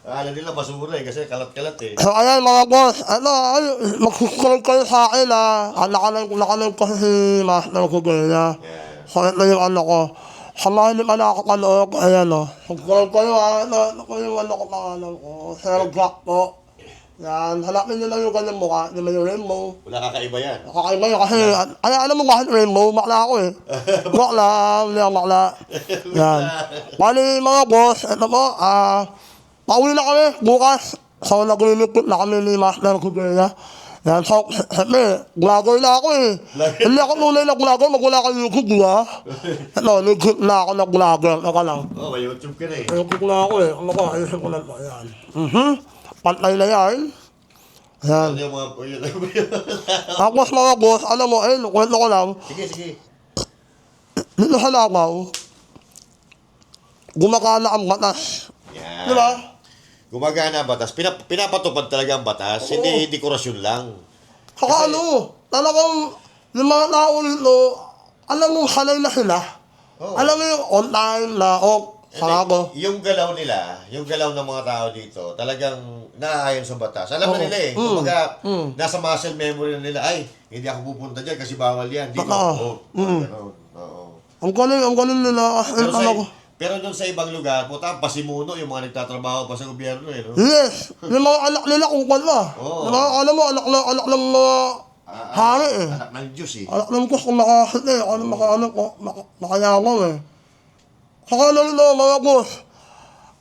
Akala nila basura eh, kasi kalat-kalat eh. So, ayan mga boss, mag-subscribe kayo sa akin nakalag kasi si Master Kugaya. Yeah. So, ito yung ano ko. Sa mga hindi pa nakakapanood, ayan o. Subscribe kayo ano ko yung ano ko pangalan ko. Sir Jack po. Yan, hanapin nyo lang yung kanyang mukha, hindi man yung rainbow. Wala kakaiba yan. Nakakaiba yun kasi, alam mo bakit rainbow? Makla ako eh. Makla, hindi ako makla. Yan. Bali mga boss, ito po, pauwi na kami bukas. So, naglilipot na kami ni Master Kugaya. Yan, so, siyempre, vlogger na ako eh. Hindi ako tunay na vlogger, magwala ka YouTube, di ba? Ito, legit na ako na vlogger. Ito lang. Oh, may YouTube ka na eh. YouTube na ako eh. Ano ko, ayusin ko na ito. Yan. Pantay na yan. Yan. Ano yung mga... Tapos mga boss, alam mo, kwento ko lang. Sige. Dito sa Langaw, gumagana ang batas. Yan. Di ba? Gumagana ang batas. Pinapatupad talaga ang batas. Oo. Hindi dekorasyon lang. Saka talagang yung mga tao nito, alam mo, sanay na sila. Oo. Alam mo yung on time na, sarado. Yung galaw nila, yung galaw ng mga tao dito, talagang naaayon sa batas. Alam na nila eh. Kumbaga, nasa muscle memory na nila, ay, hindi ako pupunta dyan kasi bawal yan. Dito, ganun. Oo. Ang galing nila. Pero doon sa ibang lugar, puta, pasimuno yung mga nagtatrabaho pa sa gobyerno eh, no? Yes! Yung mga anak nila kung ba? Oo. Alam mo, anak ng mga hari eh. Anak ng Diyos eh. Anak ng Diyos kung makakit eh. Makayaman eh. Saka lang ito, mga boss.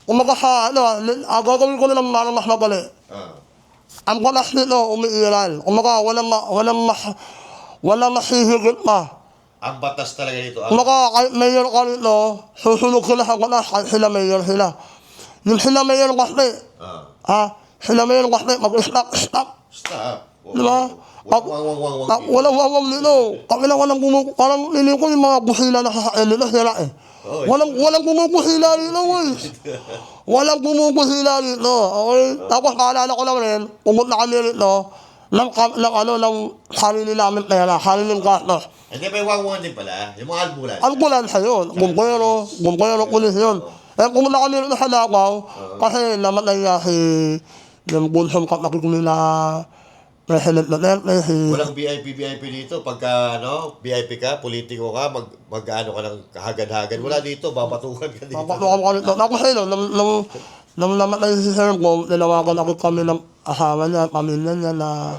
Kung gagawin ko nilang mas madali. Ang batas nito, umiiral. Kung walang masihigit pa. Ang batas talaga dito. Kung kahit mayor ka nito, susunod sila sa batas kahit sila mayor sila. Yung sila mayor kasi, sila mayor kasi mag-stop. Stop. Diba? Wag. Walang nito. Walang bumuko. Parang nilin ko yung mga busila na sasakyan nila sila eh. Walang bumukusila dito, boy. Walang bumukusila dito. Okay? Tapos naalala ko lang rin, pumunta kami rito ng sarili namin pera, sariling gastos. Hindi may wangwang din pala. Yung mga albulan. Ambulansya yun. Bumbero, pulis yun. Pumunta kami rito sa Langaw kasi namatay nga yung bunsong kapatid nila. President Duterte, Walang VIP dito. Pagka, VIP ka, politiko ka, mag-ano ka ng kahagad-hagad. Wala dito, babatukan ka dito. Babatukan ka dito. Tapos nung namatay si Sir Gom, nilawagan ako kami ng asawa niya, pamilya niya na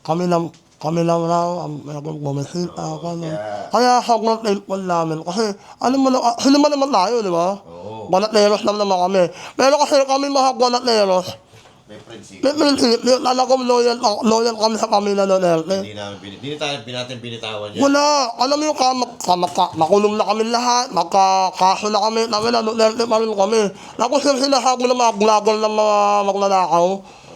kami lang raw, mayroong bumisita ako. Kaya sobrang thankful namin. Kasi, alam mo, sila man naman tayo, di ba? Banateros lang naman kami. Pero kasi kami mga banateros, may prinsipyo. Talagang loyal kami sa pamilya Duterte. Hindi natin binitawan yan. Wala. Alam mo yung makulong na kami lahat, magkakaso na kami, Duterte pa rin kami. Tapos sila habang na mga vlogger ng mga magnanakaw,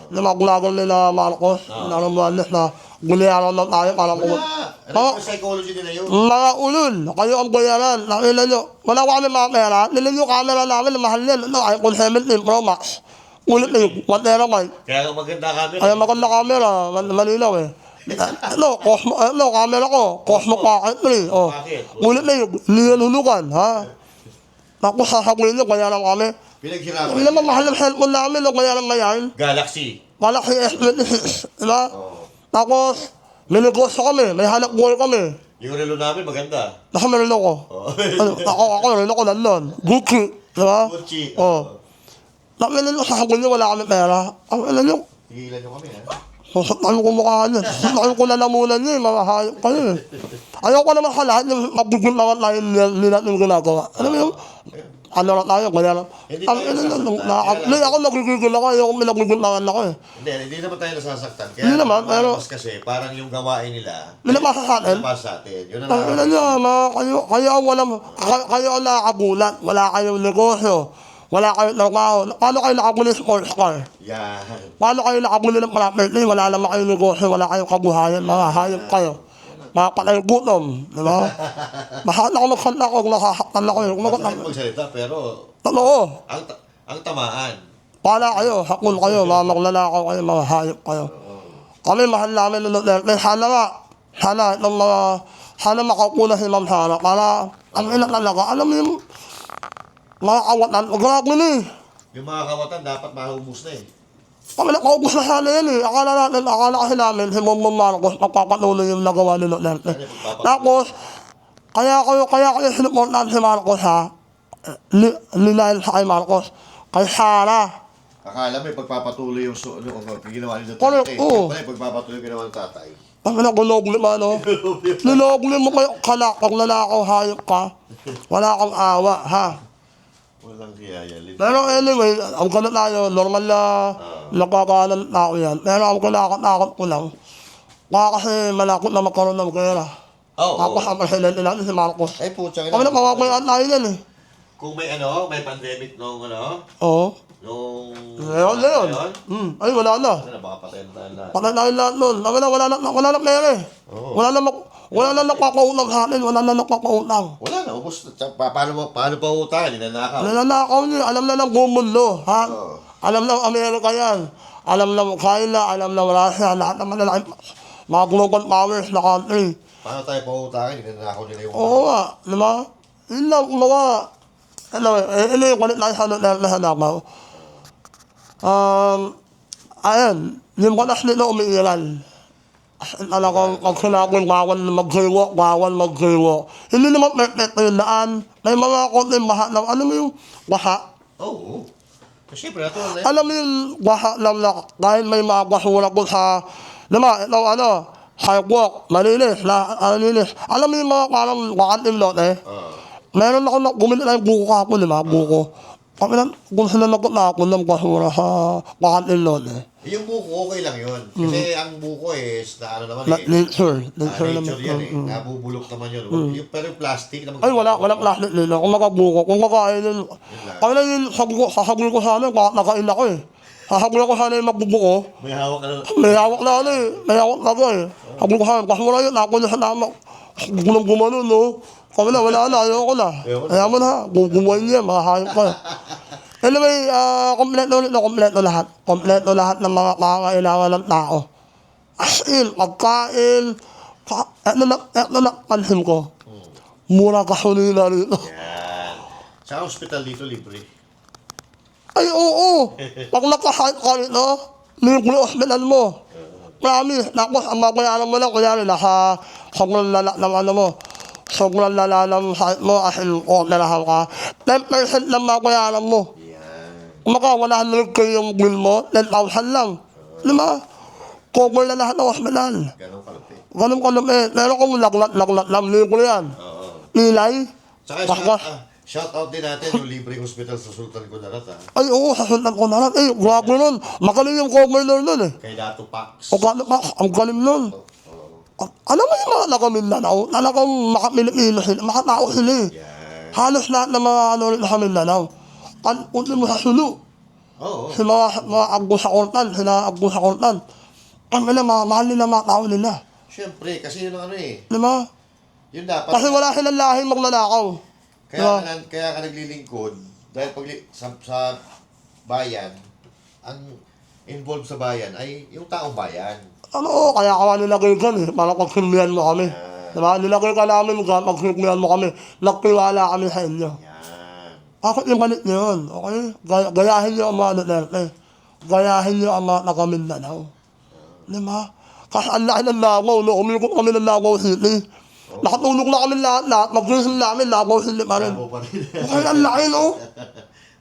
na mga vlogger nila Marcos, na Romualdez na guliaran lang tayo parang Ano yung psychology nila yun? mga ulol, kayo ang bayaran, nakila nyo. Wala ko kami mga pera, nila yung camera namin, mahal yan, iPhone 17 Pro Max. Ulit na yung 1 terabyte. Kaya maganda camera. Kaya maganda camera, malinaw eh. Camera ko, Cosmo Pocket 3. Ulit na yun, nilulukan, ha? Tapos sasabihin nyo, bayaran kami. Pinaghirapan. Hindi naman mahal ng cellphone namin, bayaran ba yan? Galaxy. Galaxy S26, diba? Tapos, may negosyo kami, may hanap buhay kami. Yung relo namin maganda. Nasa relo ko. Ako, relo ko nandun. Gucci, diba? Gucci. Tapos nyo, sasabihin nyo, wala kami pera. Ang ilan nyo, Higilan nyo kami, ha? sasaktan ko mukha nyo. Sasaktan ko lalamunan nyo, mga hayop kayo eh. Ayaw ko naman sa lahat yung magbibintawan tayo nila yung ginagawa. Alam mo yung, ano na tayo, kaya hindi ako nagigigil ako, ayaw ko pinagbibintawan ako eh. Hindi naman tayo nasasaktan. Kaya Hindi naman, pero mas kasi parang yung gawain nila. nilabasa sa atin. Nilabasa sa atin. Yun ang Ang ina nyo, kayo ang nakakagulat, wala kayong negosyo, wala kayong trabaho. Paano kayo nakabuli sa sports car? Yan. Paano kayo nakabuli ng property? Wala naman kayong negosyo, wala kayong kabuhayan, mga hayop kayo. Mga patay gutom, di ba? Mahal ako magsalita ko, nakakaktan ako. Masakit magsalita, pero Totoo. ang tamaan. Pala kayo, hakul kayo, mga maglalakaw kayo, mga hayop kayo. Kami mahal namin ng Duterte. Sana itong sana makaupo na si Ma'am Sara para ang ina talaga, alam mo yung mga kawatan, grabe na eh. Yung mga kawatan, dapat mahubos na eh. Kami nakaubos na sana yan eh. Akala kasi namin, si Bongbong Marcos, magpapatuloy yung nagawa ni Duterte. Tapos, kaya kayo sinuportahan si Marcos ha, dahil sa kay Marcos, kay Sara. Akala mo, pagpapatuloy yung ginawa ni Correct, Duterte. oo. Pala, pagpapatuloy yung ginawa ng tatay. Kami nakulog naman, no? Nilogli mo kayo, pag lalakaw, hayop ka. Wala kang awa, ha? Walang kiyaya. Pero anyway, ang kalat tayo, normal na nagkakalan tao yan. Pero ang kinakatakot ko lang, baka kasi malakot na magkaroon ng gera. Tapos ang presidente natin si Marcos. Ay, putsa Kami na mawawala tayo yan eh. Kung may may pandemic nung Oo. nung... Ngayon. Ay, wala na. Baka patay na tayo lahat. Patay tayo lahat nun. Wala na pera eh. Wala na nakakautang sa atin. Wala na nakakautang. Wala na, ubos na. Paano pa utang? Ninanakaw. Nananakaw niyo. Alam na ng buong mundo. Ha? Oo. Alam na Amerika yan. Alam na China. Alam na Russia. Lahat naman na mga global powers na country. Paano tayo pautangin? Ninanakaw nila yung... Oo nga. Diba? Yun lang. Mga... Ano yung kulit lang sa nakaw. Ayan. Yung katas nila umiiral. Talagang pag sinabing bawal magsiwo. Hindi naman perfect yung daan. May mga konting baha lang. Alam mo yung baha? Oo. Siyempre, natural na yun. Alam mo yung baha lang na dahil may mga basura po sa... Diba, itong sidewalk, malinis. Alam mo yung mga parang wakanting lot eh. Meron ako bumili na yung buko kapon, diba? Buko. Kami lang, kung sila nagkatapon ng basura sa wakanting lot eh. Yung buko, okay lang yun. Kasi ang buko na ano naman Nature. nature naman. yan eh. Nabubulok naman yun. Pero yung plastic naman. Ay, walang plastic nila. Kung makabuko, kung makain yun. Kami lang yung sasagulo ko sana, baka nakain ako eh. Sasagulo ko sana yung magbubuko. May hawak ka na. May hawak na ano eh. May hawak na ako eh. Sasagulo ko sana, kasi wala yun, ako na sa namak. Gulang gumano, no? Kami na, wala na, ayoko na. Kaya mo na, gumawa niya, makahayop ka. Anyway, kompleto lahat. Kompleto lahat ng mga pangangailangan ng tao. As in, pagkain, eto na pansin ko. Mura gasolina rito. Yan. Sa hospital dito, libre. Ay, oo. Pag nakahype ka rito, libre hospital mo. Promise. Tapos, ang mabayaran mo lang, kunyari, nasa sobrang lala ng ano mo. Sobrang lala ng hype mo, as in, operahan ka. 10% lang mabayaran mo. Kung maka 100 kayo yung bill mo, 10,000 lang. Diba? Cover na lahat ng hospital. Ganun kalapit. Ganun kalapit. Pero kung laglat lang, libre yan. Nilay. Saka shout out din natin yung libreng hospital sa Sultan Kudarat Ay, oo, sa Sultan Kudarat. Eh, grabe nun. Magaling yung governor nun eh. Kay Dato Pax. O gano'n pa, ang galing nun. Alam mo yung mga naka-Mindanao, talagang maka-Pilipino sila, makatao sila eh. Halos lahat ng mga rin sa Mindanao. Punti mo sa Sulu. Oo. Si mga agbo sa Kortan, sila agbo sa Kortan. Ang mahal nila mga tao nila. Siyempre, kasi yun ang eh. Diba? Yun dapat. Kasi wala silang lahing magnanakaw. Kaya ka naglilingkod, dahil sa bayan, ang involved sa bayan ay yung taong bayan. Ano, kaya ka nilagay dyan eh, para pagsilbihan mo kami. Diba? Nilagay ka namin dyan, pagsilbihan mo kami. Nagtiwala kami sa inyo. Bakit yung galit nyo yun? Okay? Gayahin nyo ang mga Duterte. Gayahin nyo ang mga taga-Mindanao. Diba? Kasi ang laki ng Davao, no? Umikot kami ng Davao City. Nakatulog na kami lahat. Mag-vision namin, Davao City pa rin. Okay, ang laki, no?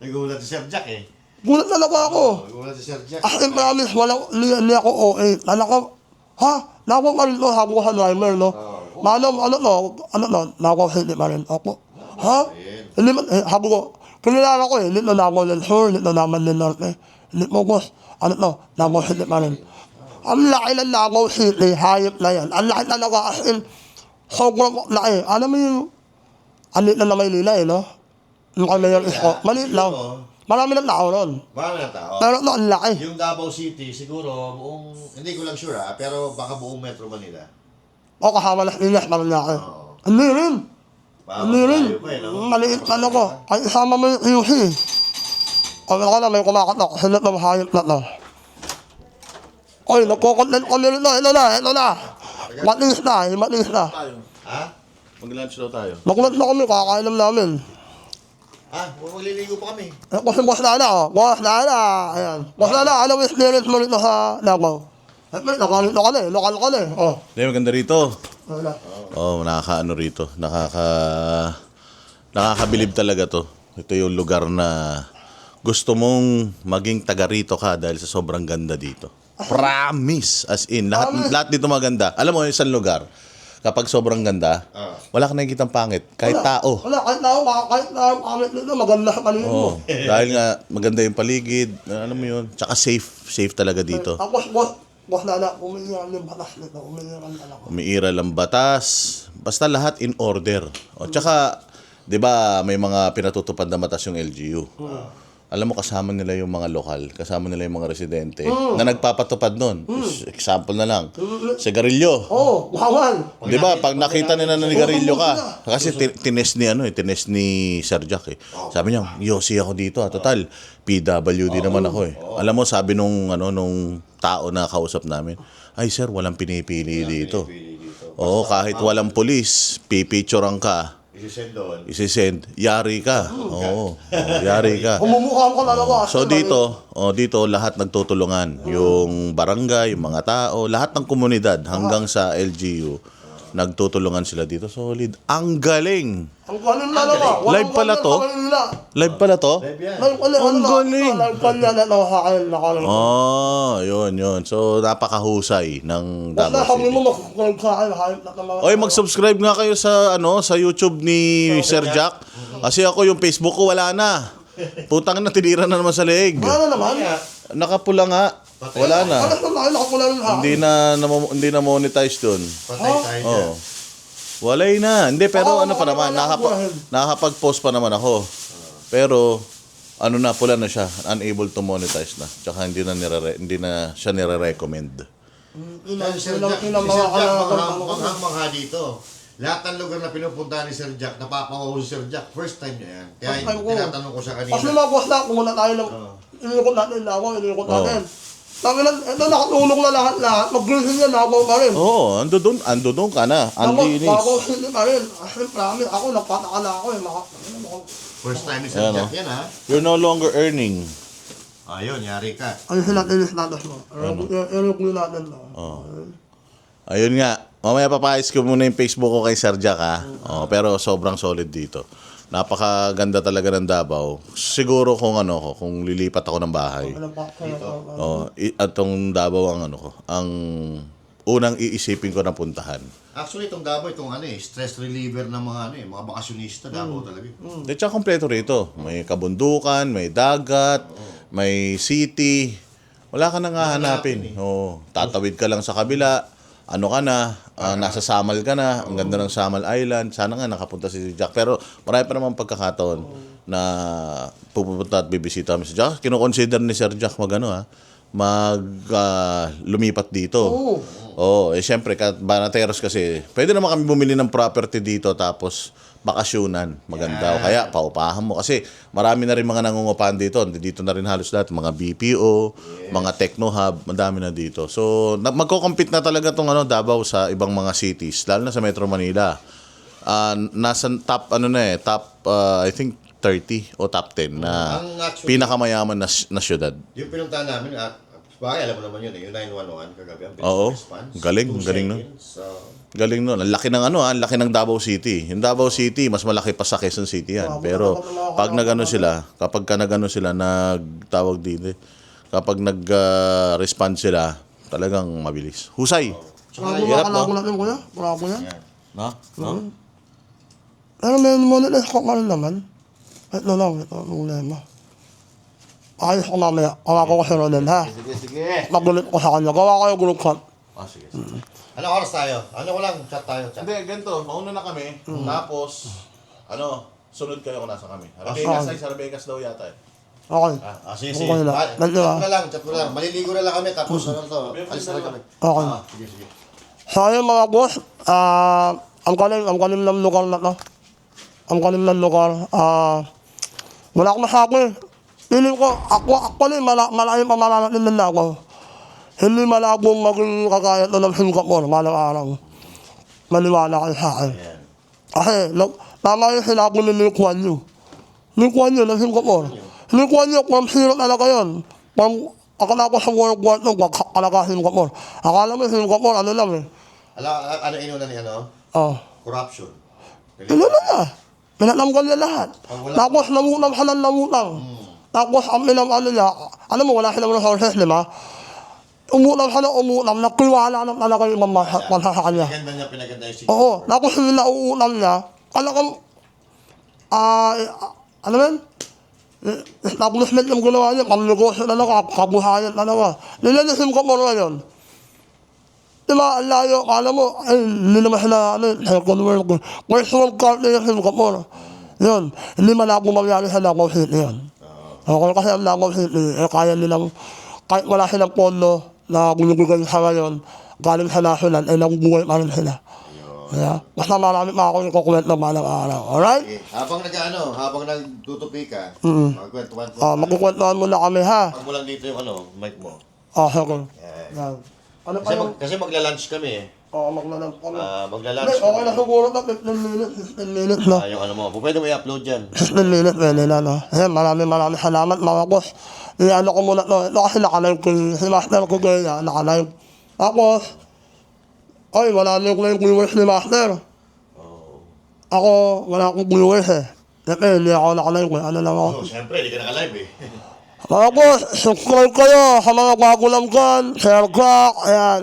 Nagulat si Sir Jack eh. Gulat talaga ako. Nagulat si Sir Jack. As in, promise, hindi ako OA. Talaga, ha? Davao pa rin to, sabi ko sa driver, no? Davao City pa rin. Ako. Ha? Hindi man, sabi ko, kinilala ko eh, dito na ako ng sur, dito naman ng norte. Hindi mo, boss, Davao City pa rin. Ang laki ng Davao City, hayop na yan. Ang laki talaga, as in, sobrang laki. Alam mo yung, alit na na Maynila eh, no? Yung kay Mayor Isko, maliit lang. Marami ng tao ron. Marami ng tao. Pero no, ang laki. Yung Davao City, siguro, hindi ko lang sure pero baka buong Metro Manila. O, kasama na Pinas, parang laki. Hindi rin. Hindi rin. Maliit ka na ko. Ay, isama mo yung QC. O, ako na, may kumakatok. Silot ng hayop na to. Oy, nagko-content kami rin na. Ito na. Matis na. Ha? Mag-lunch daw tayo. Mag-lunch na kami, kakainom namin. Magliligo pa kami. Kasi Boss Lala, oh. Boss Lala, ayan. Boss Lala, ano yung experience mo rito sa Davao? Lokal ka na eh. Oh. Hindi, maganda rito. Wala. Nakakaano rito. Nakakabilib talaga to. Ito yung lugar na gusto mong maging taga rito ka dahil sa sobrang ganda dito. Promise! As in, lahat dito maganda. Alam mo, isang lugar, kapag sobrang ganda, wala ka nakikitang pangit. Kahit tao. Wala, kahit pangit nito, maganda sa paligid mo. Dahil nga, maganda yung paligid. Alam mo yun. Tsaka safe talaga dito. Tapos, Boss Lala, umiiral yung batas nito, Umiiral ang batas. Basta lahat in order. Tsaka, di ba, may mga pinatutupad na batas yung LGU. Alam mo, kasama nila yung mga lokal, kasama nila yung mga residente na nagpapatupad nun. Example na lang, sigarilyo. Bawal. Di ba, pag nakita nila na nigarilyo ka, kasi tinest ni Sir Jack eh. Sabi niya, Yossi ako dito total, PWD naman ako eh. Alam mo, sabi nung tao na kausap namin, ay sir, walang pinipili dito. Kahit walang pulis, pipicturean ka, isisend, yari ka. Yari ka. Umumukha ko talaga. So dito lahat nagtutulungan. Yung barangay, yung mga tao, lahat ng komunidad hanggang sa LGU, nagtutulungan sila dito. Solid. Ang galing. Ang galing talaga. Live pala to? Live pala to? Ang galing. Live pala na sa akin. Yun. So napakahusay ng Basta Davao kami mo City. mag-subscribe sa akin. Hype na talaga. Oy, mag-subscribe nga kayo sa YouTube ni Sir Jack. Kasi ako yung Facebook ko wala na. Putang na, tinira na naman sa leeg. Wala naman. Nakapula nga. Wala na. Alas na tayo, nakapula rin sa akin. Hindi na monetize doon. Patay tayo dyan. Walay na. Hindi, pero ano pa naman, nakakapag-post pa naman ako. Pero, pula na siya. Unable to monetize na. Tsaka hindi na siya nire-recommend. Sir Jack, mangha dito. Lahat ng lugar na pinupuntahan ni Sir Jack, napapangaw si Sir Jack. First time niya yan. Kaya tinatanong ko siya kanina. Kasi mga boss na, kung wala tayo lang, iniikot natin. Sabi lang, ito nakatulong na lahat. Mag-grilling yan, nakabaw pa rin. Ando doon ka na. Andinis. Nakabaw pa rin. Promise, ako, nagpataka na ako eh. First time ni Sir Jack yan, ha? You're no longer earning. Ayun, yari ka. Ano sila status mo? I-review natin. Ayun nga. Mamaya papayos ko muna yung Facebook ko kay Sir Jack, ha? Pero sobrang solid dito. Napakaganda talaga ng Davao. Siguro kung lilipat ako ng bahay. Atong Davao ang unang iisipin ko na puntahan. Actually, itong Davao, stress reliever ng mga bakasyonista. Davao talaga. At saka kompleto rito. May kabundukan, may dagat, may city. Wala ka nang hahanapin. Tatawid ka lang sa kabila. Nasa Samal ka na, ang ganda ng Samal Island. Sana nga nakapunta si Jack. Pero marami pa naman pagkakataon na pupunta at bibisita kami si Jack. Kino-consider ni Sir Jack lumipat dito. Siyempre, Banateros kasi, pwede naman kami bumili ng property dito tapos bakasyunan. Maganda. O kaya, paupahan mo. Kasi marami na rin mga nangungupahan dito. Dito na rin halos lahat. Mga BPO, mga Techno Hub, madami na dito. So, magko-compete na talaga itong Davao sa ibang mga cities, lalo na sa Metro Manila. Nasa top, I think 30 o top 10 na pinakamayaman na syudad. Yung pinuntahan namin, bakit alam mo naman yun, yung 911 kagabi, ang Oo, response. galing nun. Galing nun. Ang laki ng ang laki ng Davao City. Yung Davao City, mas malaki pa sa Quezon City yan. Pero pag kapag nagtawag dito, kapag nag-respond sila, talagang mabilis. Husay. Hirap mo. Wala ko yan. Pero may monetize ko naman. Ito lang, ito ang problema. Ayos ko mamaya. Gawa ko si Rodel, ha? Sige. Magulit ko sa kanya. Gawa kayo group chat. Sige. Anong oras tayo? Chat tayo. Hindi, ganito. Mauna na kami. Tapos, sunod kayo kung nasa kami. Arabegas daw yata eh. Okay. Sige. Okay lang. Chat mo lang. Maliligo na lang kami. Tapos, alis na lang kami. Okay. Sige. So, ayun mga boss, ang galing ng lugar na to. Ang galing ng lugar. Wala akong masabi. Piling ko, actually, malaking pamamanatin din ako. Hindi malabong maging kagaya ito ng Singapore, malang araw. Maniwala kayo sa akin. Kasi, tama yung sinabi ni Lee Kuan Yew. Lee Kuan Yew ng Singapore. Lee Kuan Yew, from zero talaga yun. Akala ko sa World War II, akala Singapore. Akala mo Singapore, ano lang eh. Ano inuna ni ano? Corruption. Ino na niya. Pinatanggal niya lahat. Tapos namutang siya ng namutang. Tapos ang ano niya, alam mo, wala silang resources, di ba? Umutang siya ng umutang, nagkiwala ng talaga yung bansa sa kanya. Pinaganda niya, pinaganda yung Singapore. Oo, tapos yung nauutang niya, talagang, ano yun? Establishment yung ginawa niya, pang-negosyo talaga, kabuhayan talaga. Nila yung Singapore ngayon. Diba, ang layo, kala mo, ay, hindi naman sila, second world, first world country yung Singapore. Yun, hindi malabo mangyari sa Davao City yun. Okay, kasi ang Davao City, kaya nilang, kahit wala silang pondo na binibigay sa ngayon, galing sa national, ay nabubuhay pa rin sila. Yeah. Basta marami pa ako yung kukwento malang araw. Alright? Okay. Habang nagtutupi ka, magkwentuhan po. Magkukwentuhan muna kami, ha? Pag mo lang dito yung mic mo. Okay. Yan. Ano pa yung... Kasi magla-lunch kami eh. maglalunch kami. Magla-lunch Hindi, okay na siguro na 15 minutes na. yung ano mo, pwede mo i-upload dyan. 15 minutes, pwede na, no? Maraming salamat, mga boss. Ano ko muna, no? Ito kasi nakalive ko, si Master ko kaya, nakalive. Tapos, ay, wala na yung viewers ni Master. Ako, wala akong viewers eh. Hindi ako nakalive eh. Ano lang ako. Siyempre, hindi ka naka-live eh. Mga boss, subscribe kayo sa mga bago lang dyan. Share ka. Ayan.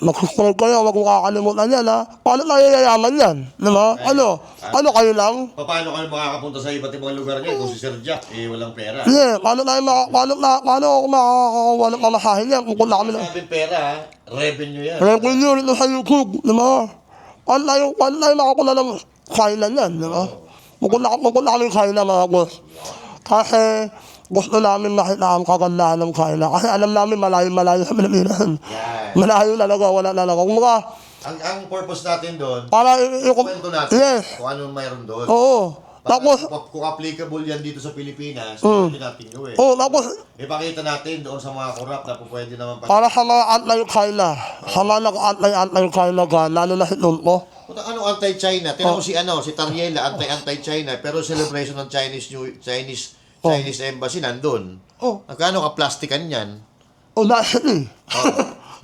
Mag-subscribe kayo, wag mo kakalimutan yan, ha. Paano tayo yayaman yan? Diba? Ano kayo lang? Paano kayo makakapunta sa iba't ibang lugar niya kung si Sir Jack, walang pera? Hindi, paano ako makakakuha ng pamasahin yan kung kung kami lang. Sabing pera ha, revenue yan. Revenue rin sa YouTube, diba? Paano tayo makakuha ng kailan yan, diba? Magkula kami kailan, mga boss. Kasi gusto namin makita ang kagandahan ng kailan. Kasi alam namin malayo sa Pilipinas. Malayo talaga, wala talaga. Kung mga... Ang purpose natin doon, para kwento natin yes. kung anong mayroon doon. Oo. Tapos, kung applicable yan dito sa Pilipinas, pwede natin gawin. tapos, Ipakita natin doon sa mga corrupt na pwede naman para sa mga anti-Kaila, sa mga nag-anti-Kaila ka, lalo na si Tonto. Anong anti-China? Tingnan mo si Tariela, anti-China, pero celebration ng Chinese embassy nandun. Magkano ka plastikan yan? Audacity.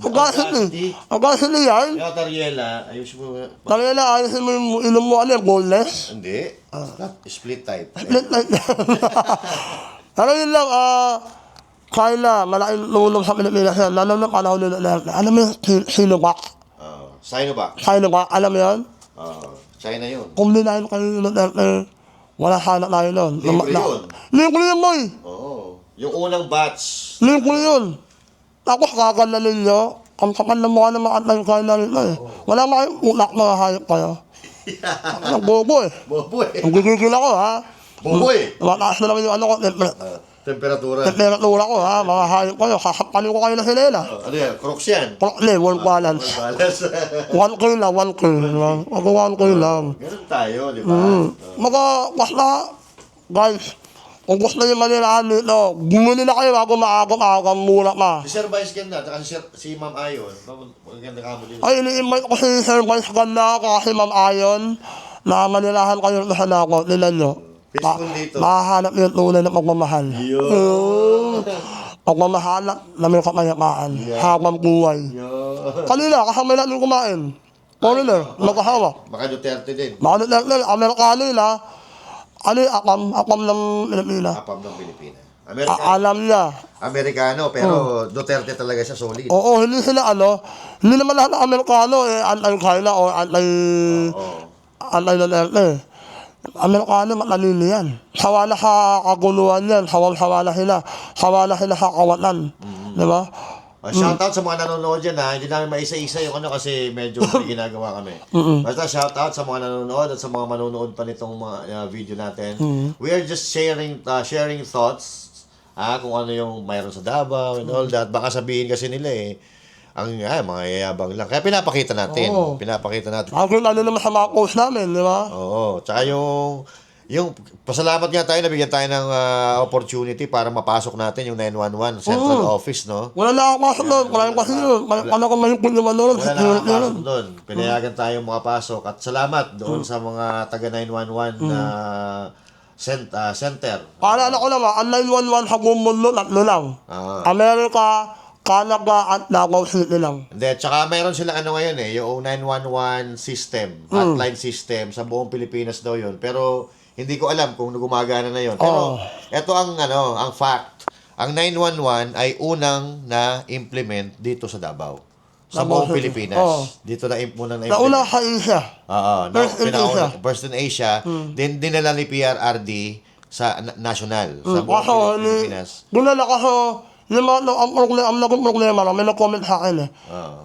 Audacity yan. Kaya Tariela, ayos mo. Tariela, ayusin mo yung ilong mo, boneless. Hindi. Split type. Pero yun lang, Kaila, malaking tulong sa Pilipinas yan, lalo na panahon nila. Alam mo yung Sinovac? Sinovac? Sinovac, alam mo yan? China yun. Kung dinahin kayo nila, wala sana tayo nun. Libre yun. Libre yun, boy. Yung unang batch. Libre yun. Tapos kakalalin nyo, ang kapal na mukha ng mga anti-Kaila rin eh. Wala mga utak mga hayop kayo. Ang bobo eh. Bobo eh. Ang gigigil ako, ha? Bobo eh. Mataas na naman yung ano ko, Temperatura. temperatura ko, ha? Mga hayop kayo, kakapalin ko kayo na silela. Ano yan? Crocs yan? Level balance. Balas. 1K lang, 1K lang. Ako 1K lang. Ganun tayo, di ba? Basta, guys, kung gusto nyo manirahan dito, bumili na kayo bago maaga, mura pa. Si Sir Vice ganda, at si Ma'am Ayon. Maganda ka mo din. Ay, ini-invite ko si Sir Vice Ganda kasi Ma'am Ayon na manirahan kayo sa Nako, nila nyo. Peaceful dito. Mahahanap yung tunay na pagmamahal. Pagmamahal na may kapayapaan. Habang buhay. Kanina, kasama natin kumain. Foreigner, nagkahawa. Baka Duterte din. Baka Duterte, Amerikano nila. Akam ng Pilipinas. Apam ng Pilipinas. Alam niya. Amerikano, pero Duterte talaga siya solid. Oo, hindi sila hindi naman lahat ng Amerikano anti-Kaila o anti-Duterte. Amerikano matalino yan. Hawala sa kaguluhan yan. Hawala sila. Hawala sila sa kawatan. Di ba? Shoutout sa mga nanonood dyan ha. Hindi namin maisa-isa yung kasi medyo may ginagawa kami. Basta shoutout sa mga nanonood at sa mga manonood pa nitong mga video natin. We are just sharing thoughts kung ano yung mayroon sa Davao and all that. Baka sabihin kasi nila mga yayabang lang. Kaya pinapakita natin. Ako ano naman sa mga post namin, di ba? Oo. Tsaka yung pasalamat nga tayo, nabigyan tayo ng opportunity para mapasok natin yung 911 Central Office, no? Wala na ako pasok doon. Wala yung kasi doon. Wala akong mahingkod naman doon. Wala na nakapasok doon. Pinayagan tayo makapasok. At salamat doon sa mga taga 911 na center. Paalala ko naman, ang 911 sa buong mundo, 3 lang. Ah. Amerika, Canada, at Davao City lang. Hindi, tsaka mayroon silang ano ngayon yung 911 system, hotline system, sa buong Pilipinas daw yun. Pero hindi ko alam kung gumagana na yun. Pero ito ang ang fact. Ang 911 ay unang na-implement dito sa Davao. Sa Davao buong City. Pilipinas. Dito na unang Nauna na-implement. sa Asia. Oo, First in Asia. First in Asia. Then dinala ni PRRD sa national, sa buong Kaso, Pilipinas. dinala kaso, ang naging problema lang, may nag-comment sa akin eh.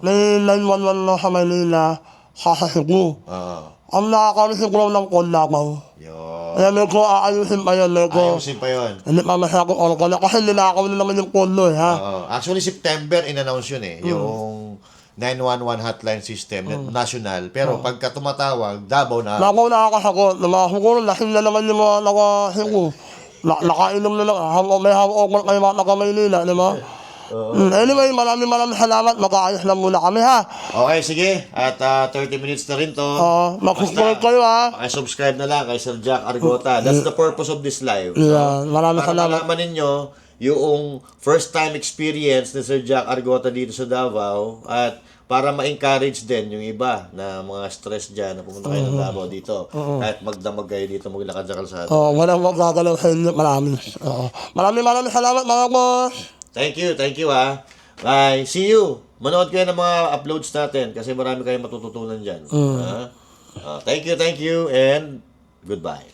May 911 na sa Manila, sa Cebu. Oo. Ang nakakarinig ko ng call Davao. Yun. Kaya medyo aayusin pa yun, medyo. Ayusin pa yun. Hindi pa masyadong oras ko na kasi ninakaw na naman yung call no, ha? Oo. Actually, September in-announce yun yung 911 hotline system national. Pero pagka tumatawag, Davao na. Nakaw nakakasagot, siguro lasing na naman yung mga nakasigo. Nakainom na lang, may hawak kayo mga taga-Maynila, di ba? Anyway, maraming salamat, mag-aayos lang muna kami, ha? Okay, sige. At 30 minutes na rin to. Mag-subscribe kayo, ha? Subscribe na lang kay Sir Jack Argota. That's the purpose of this live. Yeah, maraming Para salamat. malaman ninyo yung first time experience ni Sir Jack Argota dito sa Davao at para ma-encourage din yung iba na mga stress dyan na pumunta kayo ng Davao dito. Kahit magdamag kayo dito, maglakad sa kalsada. Walang magagalaw sa inyo, maraming salamat, mga boss. Thank you ha. Bye. See you. Manood kayo ng mga uploads natin kasi marami kayong matututunan dyan. Thank you and goodbye.